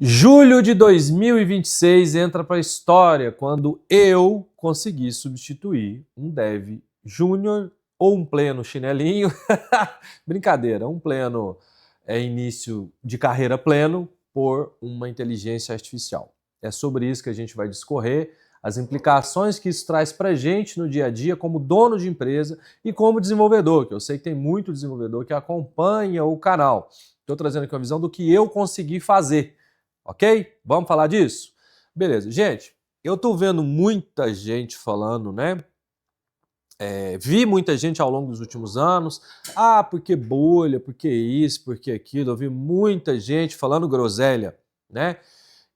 Julho de 2026 entra para a história quando eu consegui substituir um dev júnior ou um pleno chinelinho, brincadeira, um pleno início de carreira pleno por uma inteligência artificial. É sobre isso que a gente vai discorrer, as implicações que isso traz para a gente no dia a dia como dono de empresa e como desenvolvedor, que eu sei que tem muito desenvolvedor que acompanha o canal. Estou trazendo aqui uma visão do que eu consegui fazer. Ok? Vamos falar disso? Beleza. Gente, eu tô vendo muita gente falando, né? Vi muita gente ao longo dos últimos anos, porque bolha, porque isso, porque aquilo. Eu vi muita gente falando groselha, né?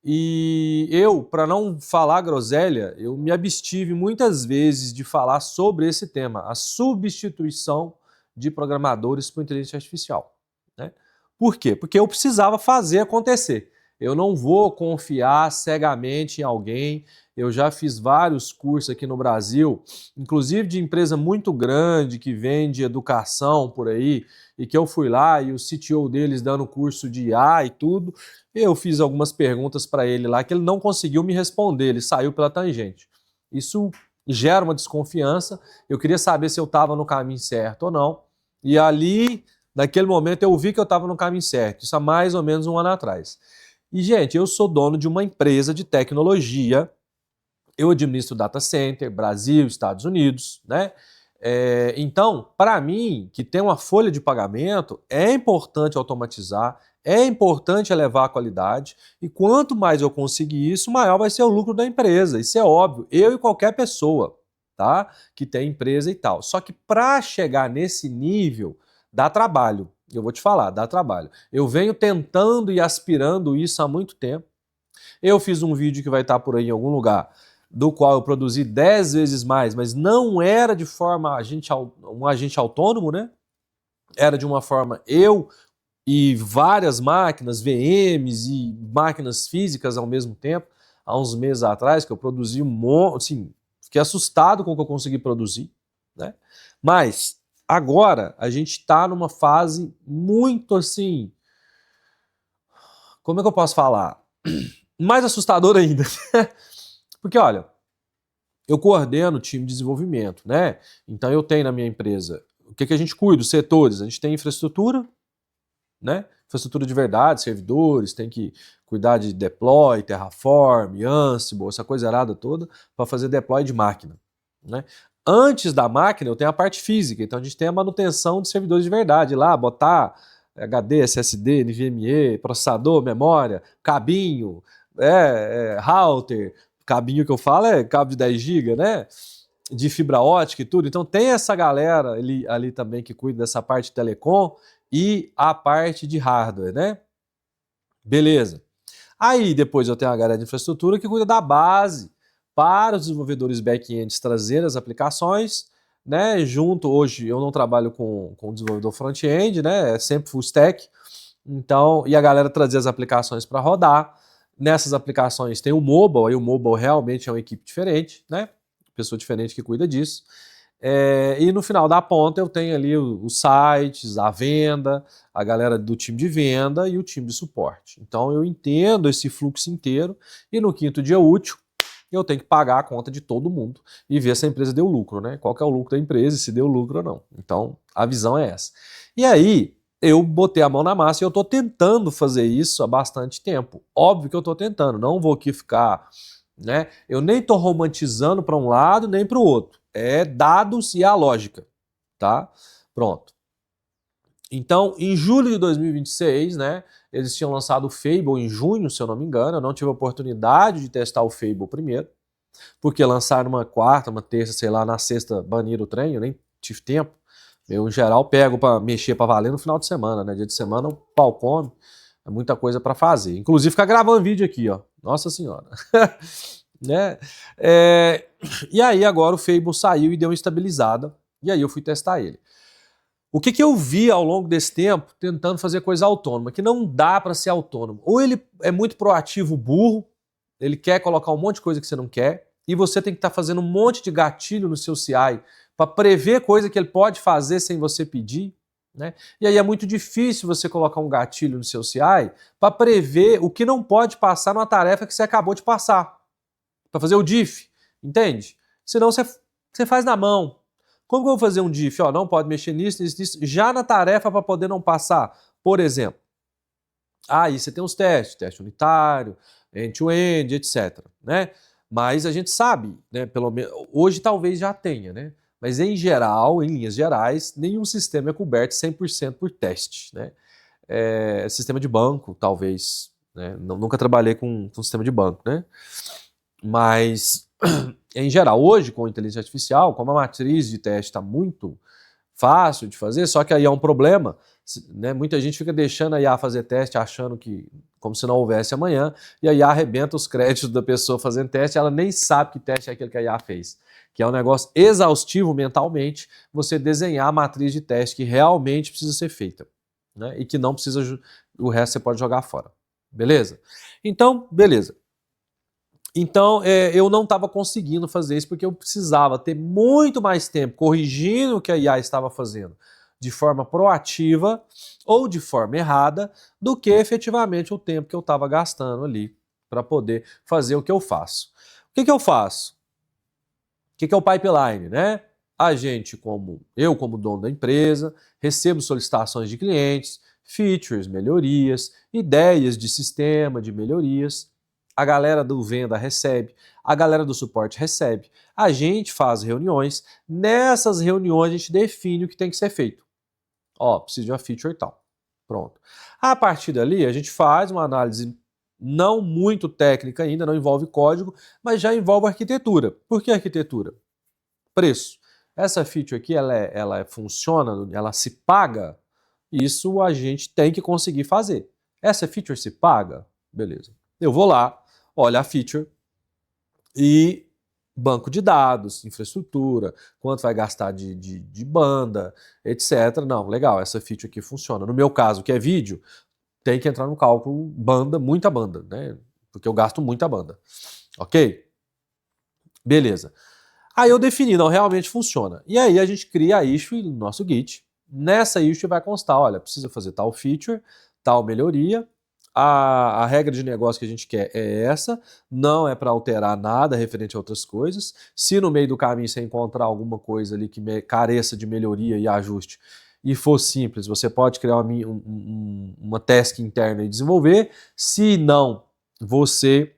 E eu, para não falar groselha, eu me abstive muitas vezes de falar sobre esse tema, a substituição de programadores por inteligência artificial, né? Por quê? Porque eu precisava fazer acontecer. Eu não vou confiar cegamente em alguém. Eu já fiz vários cursos aqui no Brasil, inclusive de empresa muito grande que vende educação por aí, e que eu fui lá e o CTO deles dando curso de IA e tudo, eu fiz algumas perguntas para ele lá que ele não conseguiu me responder, ele saiu pela tangente. Isso gera uma desconfiança, eu queria saber se eu estava no caminho certo ou não, e ali, naquele momento, eu vi que eu estava no caminho certo, isso há mais ou menos um ano atrás. E, gente, eu sou dono de uma empresa de tecnologia, eu administro data center, Brasil, Estados Unidos, né? Então, para mim, que tem uma folha de pagamento, é importante automatizar, é importante elevar a qualidade, e quanto mais eu conseguir isso, maior vai ser o lucro da empresa. Isso é óbvio, eu e qualquer pessoa, tá? Que tem empresa e tal. Só que para chegar nesse nível, dá trabalho. Eu vou te falar, dá trabalho. Eu venho tentando e aspirando isso há muito tempo. Eu fiz um vídeo que vai estar por aí em algum lugar, do qual eu produzi 10 vezes mais, mas não era de forma um agente autônomo, né? Era de uma forma eu e várias máquinas, VMs e máquinas físicas ao mesmo tempo, há uns meses atrás, que eu produzi um monte, assim, fiquei assustado com o que eu consegui produzir, né? Mas agora a gente está numa fase muito assim, como é que eu posso falar? Mais assustador ainda. Porque, olha, eu coordeno o time de desenvolvimento, né? Então eu tenho na minha empresa, o que a gente cuida? Os setores, a gente tem infraestrutura, né? Infraestrutura de verdade, servidores, tem que cuidar de deploy, Terraform, Ansible, essa coisa errada toda, para fazer deploy de máquina, né? Antes da máquina eu tenho a parte física, então a gente tem a manutenção de servidores de verdade lá, botar HD, SSD, NVMe, processador, memória, cabinho, router, cabinho que eu falo é cabo de 10 GB, né? De fibra ótica e tudo. Então tem essa galera ali também que cuida dessa parte de telecom e a parte de hardware, né? Beleza. Aí depois eu tenho a galera de infraestrutura que cuida da base para os desenvolvedores back-ends trazer as aplicações, né? Junto, hoje eu não trabalho com desenvolvedor front-end, né? É sempre full stack. Então, e a galera trazer as aplicações para rodar. Nessas aplicações tem o mobile, aí o mobile realmente é uma equipe diferente, né? Pessoa diferente que cuida disso. E no final da ponta eu tenho ali os sites, a venda, a galera do time de venda e o time de suporte. Então eu entendo esse fluxo inteiro e no quinto dia útil eu tenho que pagar a conta de todo mundo e ver se a empresa deu lucro, né? Qual que é o lucro da empresa e se deu lucro ou não. Então a visão é essa. E aí eu botei a mão na massa e eu estou tentando fazer isso há bastante tempo. Óbvio que eu estou tentando, não vou aqui ficar, né? Eu nem estou romantizando para um lado nem para o outro. É dados e a lógica, tá? Pronto. Então, em julho de 2026, né, eles tinham lançado o Fable em junho, se eu não me engano. Eu não tive a oportunidade de testar o Fable primeiro, porque lançaram uma quarta, uma terça, sei lá, na sexta baniram o trem, eu nem tive tempo. Eu, em geral, pego para mexer para valer no final de semana, né? Dia de semana o pau come, é muita coisa para fazer. Inclusive ficar gravando vídeo aqui, ó. Nossa Senhora. Né? E aí agora o Fable saiu e deu uma estabilizada, e aí eu fui testar ele. O que eu vi ao longo desse tempo tentando fazer coisa autônoma, que não dá para ser autônomo. Ou ele é muito proativo, burro, ele quer colocar um monte de coisa que você não quer, e você tem que estar fazendo um monte de gatilho no seu CI para prever coisa que ele pode fazer sem você pedir, né? E aí é muito difícil você colocar um gatilho no seu CI para prever o que não pode passar numa tarefa que você acabou de passar, para fazer o diff, entende? Senão você faz na mão. Como que eu vou fazer um diff? Ó, não pode mexer nisso, nisso, nisso, já na tarefa para poder não passar. Por exemplo, aí você tem os testes, teste unitário, end-to-end, etc, né? Mas a gente sabe, né, pelo menos, hoje talvez já tenha, né? Mas em geral, em linhas gerais, nenhum sistema é coberto 100% por teste, né? Sistema de banco, talvez, né? Nunca trabalhei com sistema de banco, né? Mas, em geral, hoje com inteligência artificial, como a matriz de teste está muito fácil de fazer, só que aí é um problema, né? Muita gente fica deixando a IA fazer teste achando que, como se não houvesse amanhã, e a IA arrebenta os créditos da pessoa fazendo teste, ela nem sabe que teste é aquele que a IA fez. Que é um negócio exaustivo mentalmente, você desenhar a matriz de teste que realmente precisa ser feita, né? E que não precisa, o resto você pode jogar fora. Beleza? Então, beleza. Então, eu não estava conseguindo fazer isso porque eu precisava ter muito mais tempo corrigindo o que a IA estava fazendo de forma proativa ou de forma errada do que efetivamente o tempo que eu estava gastando ali para poder fazer o que eu faço. O que eu faço? O que é o pipeline, né? A gente, como dono da empresa, recebo solicitações de clientes, features, melhorias, ideias de sistema, de melhorias. A galera do venda recebe, a galera do suporte recebe. A gente faz reuniões, nessas reuniões a gente define o que tem que ser feito. Ó, preciso de uma feature e tal. Pronto. A partir dali, a gente faz uma análise não muito técnica ainda, não envolve código, mas já envolve arquitetura. Por que arquitetura? Preço. Essa feature aqui, ela funciona, ela se paga? Isso a gente tem que conseguir fazer. Essa feature se paga? Beleza. Eu vou lá, olho a feature e banco de dados, infraestrutura, quanto vai gastar de banda, etc. Não, legal, essa feature aqui funciona. No meu caso, que é vídeo, tem que entrar no cálculo banda, muita banda, né? Porque eu gasto muita banda. Ok? Beleza. Aí eu defini, não, realmente funciona. E aí a gente cria a issue no nosso Git. Nessa issue vai constar, olha, precisa fazer tal feature, tal melhoria. A regra de negócio que a gente quer é essa, não é para alterar nada referente a outras coisas. Se no meio do caminho você encontrar alguma coisa ali que careça de melhoria e ajuste e for simples, você pode criar uma task interna e desenvolver. Se não, você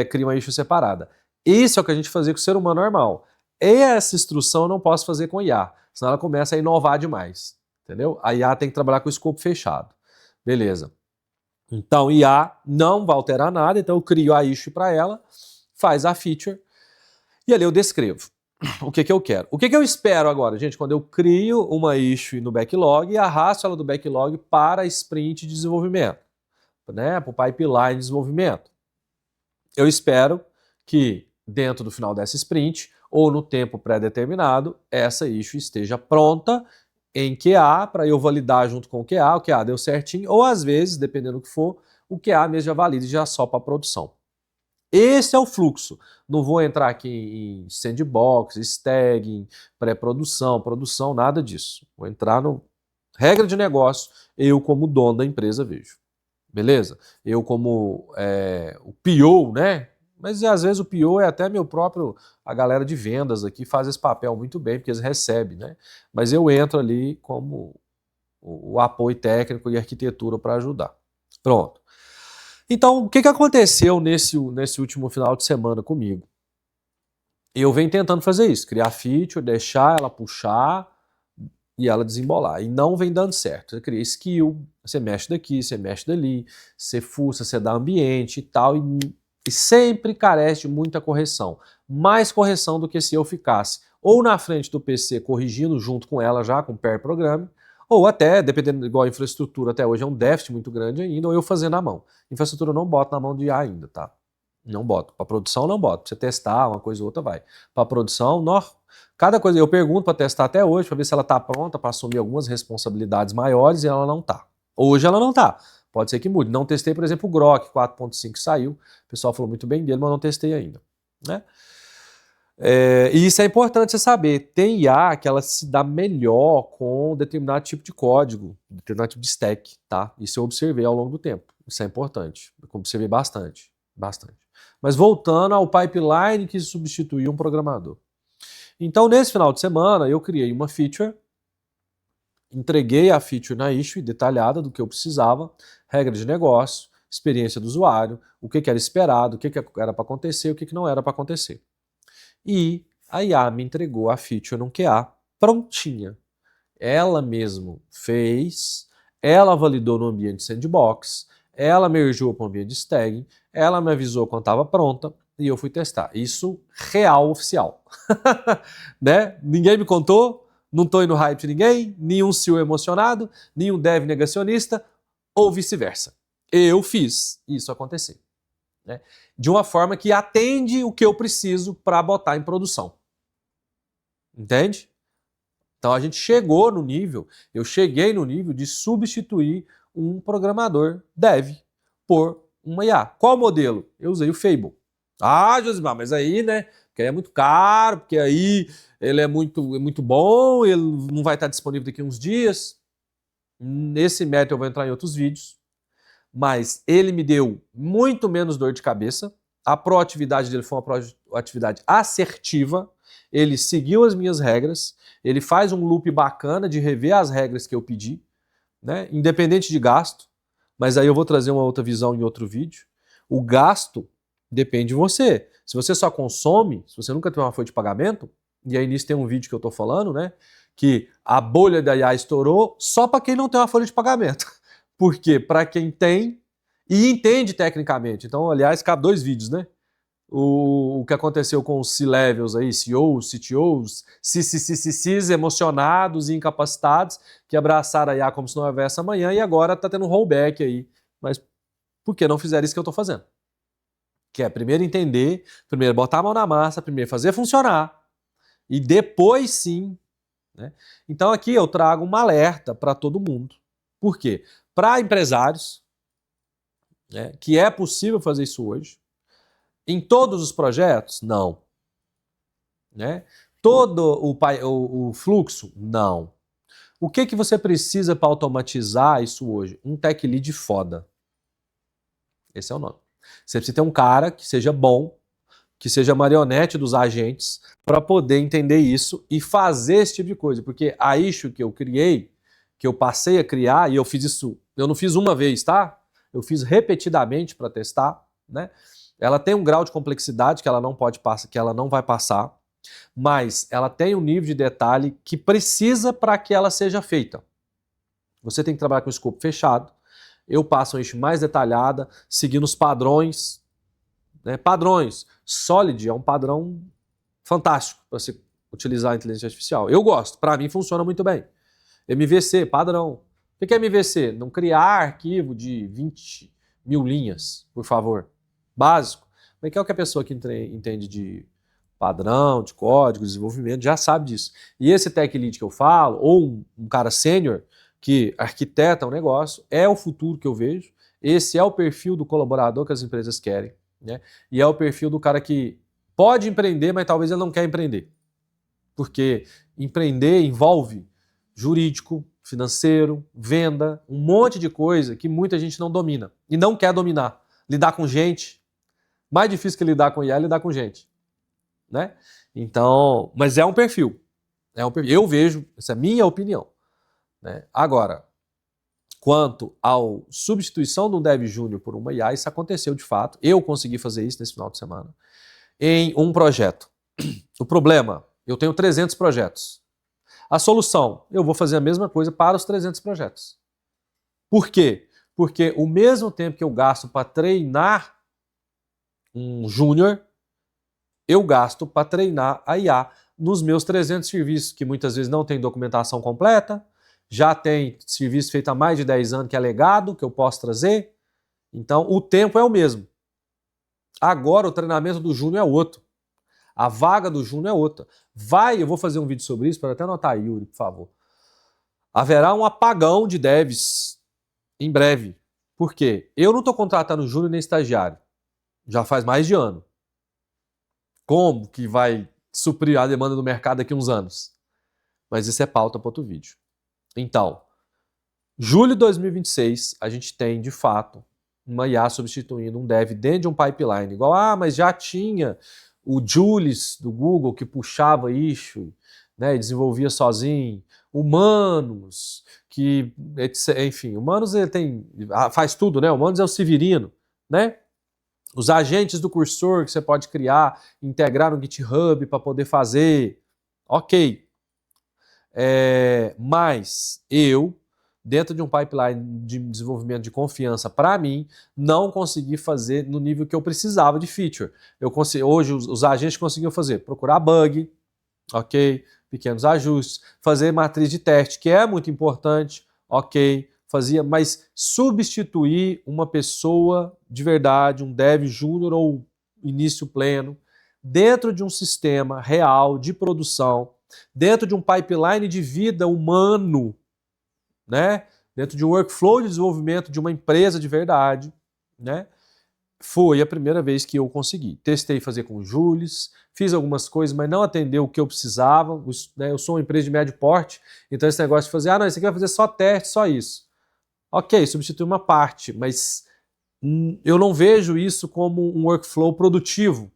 cria uma issue separada. Isso é o que a gente fazia com o ser humano normal. E essa instrução eu não posso fazer com IA, senão ela começa a inovar demais, entendeu? A IA tem que trabalhar com o escopo fechado. Beleza. Então, IA não vai alterar nada, então eu crio a issue para ela, faz a feature, e ali eu descrevo o que eu quero. O que eu espero agora, gente, quando eu crio uma issue no backlog e arrasto ela do backlog para a sprint de desenvolvimento, né, para o pipeline de desenvolvimento. Eu espero que dentro do final dessa sprint, ou no tempo pré-determinado, essa issue esteja pronta em QA, para eu validar junto com o QA deu certinho, ou às vezes, dependendo do que for, o QA mesmo já valida e já só para a produção. Esse é o fluxo. Não vou entrar aqui em sandbox, staging, pré-produção, produção, nada disso. Vou entrar no regra de negócio, eu como dono da empresa vejo. Beleza? Eu como o PO, né? Mas às vezes o PO é até a galera de vendas aqui faz esse papel muito bem, porque eles recebem, né? Mas eu entro ali como o apoio técnico e arquitetura para ajudar. Pronto. Então, o que aconteceu nesse último final de semana comigo? Eu venho tentando fazer isso, criar feature, deixar ela puxar e ela desembolar. E não vem dando certo. Você cria skill, você mexe daqui, você mexe dali, você fuça, você dá ambiente e tal, e sempre carece de muita correção. Mais correção do que se eu ficasse ou na frente do PC corrigindo junto com ela já, com pair programming, ou até, dependendo, igual a infraestrutura até hoje é um déficit muito grande ainda, ou eu fazendo na mão. Infraestrutura eu não boto na mão de IA ainda, tá? Não boto. Para produção não boto. Pra você testar uma coisa ou outra vai. Para produção, cada coisa eu pergunto para testar até hoje, para ver se ela tá pronta para assumir algumas responsabilidades maiores e ela não tá. Hoje ela não tá. Pode ser que mude. Não testei, por exemplo, o Grok 4.5 saiu. O pessoal falou muito bem dele, mas não testei ainda, né? E isso é importante você saber. Tem IA que ela se dá melhor com determinado tipo de código, determinado tipo de stack, tá? Isso eu observei ao longo do tempo. Isso é importante. Eu observei bastante, bastante. Mas voltando ao pipeline que substituiu um programador. Então, nesse final de semana, eu criei uma feature, entreguei a feature na issue detalhada do que eu precisava, regra de negócio, experiência do usuário, o que era esperado, o que era para acontecer, o que não era para acontecer. E a IA me entregou a feature num QA prontinha. Ela mesmo fez, ela validou no ambiente sandbox, ela mergeou para o ambiente de staging, ela me avisou quando estava pronta e eu fui testar. Isso real, oficial. Né? Ninguém me contou, não estou indo hype de ninguém, nenhum CEO emocionado, nenhum dev negacionista, ou vice-versa. Eu fiz isso acontecer. Né? De uma forma que atende o que eu preciso para botar em produção. Entende? Então a gente chegou no nível, eu cheguei no nível de substituir um programador dev por uma IA. Qual modelo? Eu usei o Fable. Ah, Josimar, mas aí, né? Porque aí é muito caro, porque aí ele é muito bom, ele não vai estar disponível daqui a uns dias. Nesse método eu vou entrar em outros vídeos. Mas ele me deu muito menos dor de cabeça. A proatividade dele foi uma proatividade assertiva. Ele seguiu as minhas regras. Ele faz um loop bacana de rever as regras que eu pedi, né? Independente de gasto. Mas aí eu vou trazer uma outra visão em outro vídeo. O gasto depende de você. Se você só consome, se você nunca tem uma folha de pagamento, e aí nisso tem um vídeo que eu estou falando, né? Que a bolha da IA estourou só para quem não tem uma folha de pagamento. Porque para quem tem e entende tecnicamente. Então, aliás, cabe 2 vídeos, né? O que aconteceu com os C-levels aí, CEOs, CTOs, CCCCs emocionados e incapacitados que abraçaram a IA como se não houvesse amanhã e agora tá tendo um rollback aí. Mas por que não fizeram isso que eu tô fazendo? Que é primeiro entender, primeiro botar a mão na massa, primeiro fazer funcionar e depois sim, né? Então aqui eu trago um alerta para todo mundo. Por quê? Para empresários, né, que é possível fazer isso hoje. Em todos os projetos? Não. Né? Todo o fluxo? Não. O que você precisa para automatizar isso hoje? Um tech lead foda. Esse é o nome. Você precisa ter um cara que seja bom, que seja marionete dos agentes, para poder entender isso e fazer esse tipo de coisa. Porque a issue que eu criei, que eu passei a criar, e eu fiz isso, eu não fiz uma vez, tá? Eu fiz repetidamente para testar, né? Ela tem um grau de complexidade que ela não pode passar, que ela não vai passar, mas ela tem um nível de detalhe que precisa para que ela seja feita. Você tem que trabalhar com o escopo fechado. Eu passo uma issue mais detalhada, seguindo os padrões, né? Padrões. Solid é um padrão fantástico para você utilizar a inteligência artificial. Eu gosto, para mim funciona muito bem. MVC, padrão. O que é MVC? Não criar arquivo de 20 mil linhas, por favor. Básico. Mas que é o que a pessoa que entende de padrão, de código, desenvolvimento, já sabe disso. E esse tech lead que eu falo, ou um cara sênior que arquiteta um negócio, é o futuro que eu vejo. Esse é o perfil do colaborador que as empresas querem, né? E é o perfil do cara que pode empreender, mas talvez ele não quer empreender. Porque empreender envolve jurídico, financeiro, venda, um monte de coisa que muita gente não domina e não quer dominar. Lidar com gente, mais difícil que lidar com IA é lidar com gente, né? Então, mas é um perfil. Eu vejo, essa é a minha opinião, né? Agora, quanto à substituição de um dev júnior por uma IA, isso aconteceu de fato. Eu consegui fazer isso nesse final de semana em um projeto. O problema, eu tenho 300 projetos. A solução, eu vou fazer a mesma coisa para os 300 projetos. Por quê? Porque o mesmo tempo que eu gasto para treinar um júnior, eu gasto para treinar a IA nos meus 300 serviços, que muitas vezes não tem documentação completa, já tem serviço feito há mais de 10 anos que é legado, que eu posso trazer. Então, o tempo é o mesmo. Agora, o treinamento do júnior é outro. A vaga do júnior é outra. Eu vou fazer um vídeo sobre isso, para até anotar aí, Yuri, por favor. Haverá um apagão de devs em breve. Por quê? Eu não estou contratando júnior nem estagiário. Já faz mais de ano. Como que vai suprir a demanda do mercado daqui a uns anos. Mas isso é pauta para outro vídeo. Então, julho de 2026, a gente tem, de fato, uma IA substituindo um dev dentro de um pipeline. Igual, mas já tinha o Julius do Google que puxava issue, né, e desenvolvia sozinho. Humanos, que, enfim, Humanos ele faz tudo, né? Humanos é o Severino, né? Os agentes do cursor que você pode criar, integrar no GitHub para poder fazer. Ok. Mas eu, dentro de um pipeline de desenvolvimento de confiança, para mim, não consegui fazer no nível que eu precisava de feature. Hoje, os agentes conseguiam fazer, procurar bug, ok, pequenos ajustes, fazer matriz de teste, que é muito importante, ok, fazia, mas substituir uma pessoa de verdade, um dev júnior ou início pleno, dentro de um sistema real de produção, dentro de um pipeline de vida humano, né? Dentro de um workflow de desenvolvimento de uma empresa de verdade, né? Foi a primeira vez que eu consegui. Testei fazer com o Julius, fiz algumas coisas, mas não atendeu o que eu precisava. Eu sou uma empresa de médio porte, então esse negócio de fazer, não, isso aqui vai fazer só teste, só isso. Ok, substitui uma parte, mas eu não vejo isso como um workflow produtivo,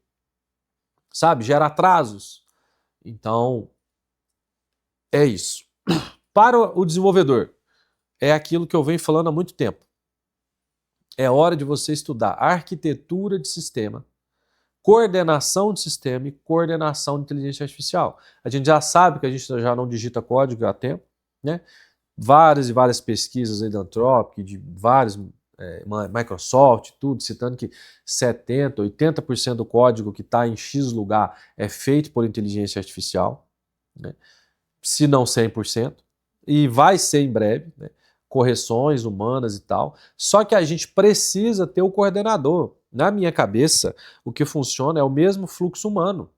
sabe? Gera atrasos. Então, é isso. Para o desenvolvedor, é aquilo que eu venho falando há muito tempo. É hora de você estudar arquitetura de sistema, coordenação de sistema e coordenação de inteligência artificial. A gente já sabe que a gente já não digita código há tempo, né? Várias e várias pesquisas aí da Anthropic, de vários, Microsoft, tudo, citando que 70%, 80% do código que está em X lugar é feito por inteligência artificial, né? Se não 100%, e vai ser em breve, né? Correções humanas e tal. Só que a gente precisa ter o coordenador. Na minha cabeça, o que funciona é o mesmo fluxo humano.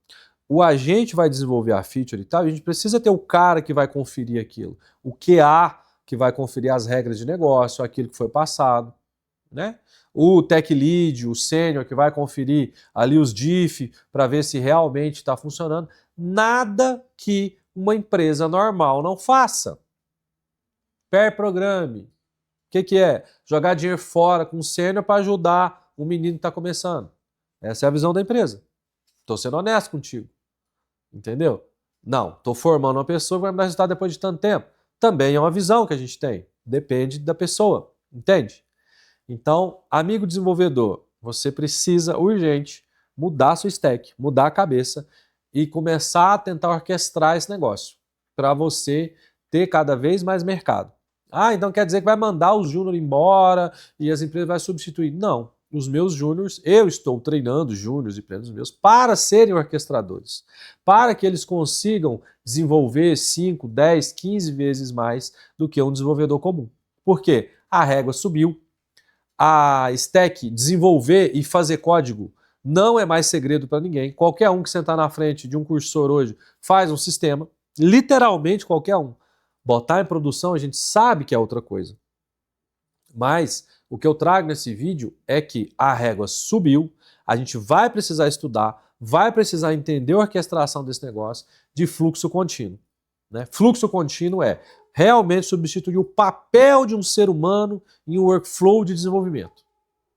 O agente vai desenvolver a feature e tal, e a gente precisa ter o cara que vai conferir aquilo. O QA que vai conferir as regras de negócio, aquilo que foi passado, né? O tech lead, o sênior que vai conferir ali os diff para ver se realmente está funcionando. Nada que uma empresa normal não faça. Pair programming. O que é? Jogar dinheiro fora com o sênior para ajudar o menino que está começando. Essa é a visão da empresa. Estou sendo honesto contigo. Entendeu? Não, estou formando uma pessoa que vai me dar resultado depois de tanto tempo. Também é uma visão que a gente tem. Depende da pessoa. Entende? Então, amigo desenvolvedor, você precisa urgente mudar sua stack, mudar a cabeça e começar a tentar orquestrar esse negócio para você ter cada vez mais mercado. Então quer dizer que vai mandar os júnior embora e as empresas vão substituir. Não, os meus júniors, eu estou treinando júniors e plenos meus para serem orquestradores, para que eles consigam desenvolver 5, 10, 15 vezes mais do que um desenvolvedor comum. Por quê? A régua subiu, a stack desenvolver e fazer código não é mais segredo para ninguém. Qualquer um que sentar na frente de um cursor hoje faz um sistema, literalmente qualquer um. Botar em produção a gente sabe que é outra coisa. Mas o que eu trago nesse vídeo é que a régua subiu, a gente vai precisar estudar, vai precisar entender a orquestração desse negócio de fluxo contínuo, né? Fluxo contínuo é realmente substituir o papel de um ser humano em um workflow de desenvolvimento.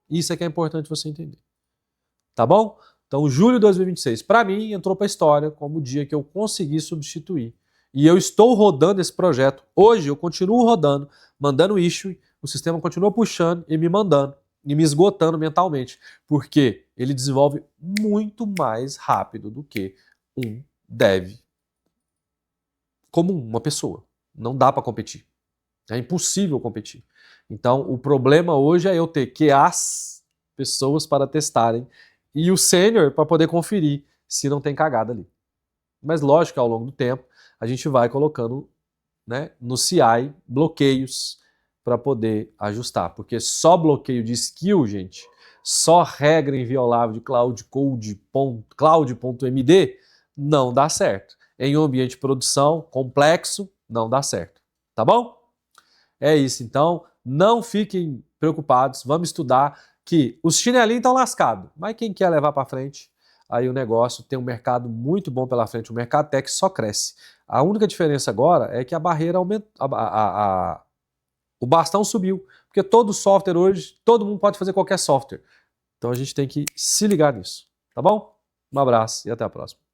Isso é que é importante você entender. Tá bom? Então, julho de 2026, para mim, entrou para a história como o dia que eu consegui substituir. E eu estou rodando esse projeto. Hoje eu continuo rodando, mandando issue, o sistema continua puxando e me mandando, e me esgotando mentalmente, porque ele desenvolve muito mais rápido do que um dev comum, uma pessoa. Não dá para competir. É impossível competir. Então, o problema hoje é eu ter que as pessoas para testarem e o sênior para poder conferir se não tem cagada ali. Mas lógico que ao longo do tempo a gente vai colocando, né, no CI bloqueios para poder ajustar. Porque só bloqueio de skill, gente, só regra inviolável de cloud.md não dá certo. Em um ambiente de produção complexo, não dá certo. Tá bom? É isso, então. Não fiquem preocupados. Vamos estudar que os chinelinhos estão lascados. Mas quem quer levar para frente, aí o negócio tem um mercado muito bom pela frente, o mercado tech só cresce. A única diferença agora é que a barreira aumentou, o bastão subiu, porque todo software hoje, todo mundo pode fazer qualquer software. Então a gente tem que se ligar nisso, tá bom? Um abraço e até a próxima.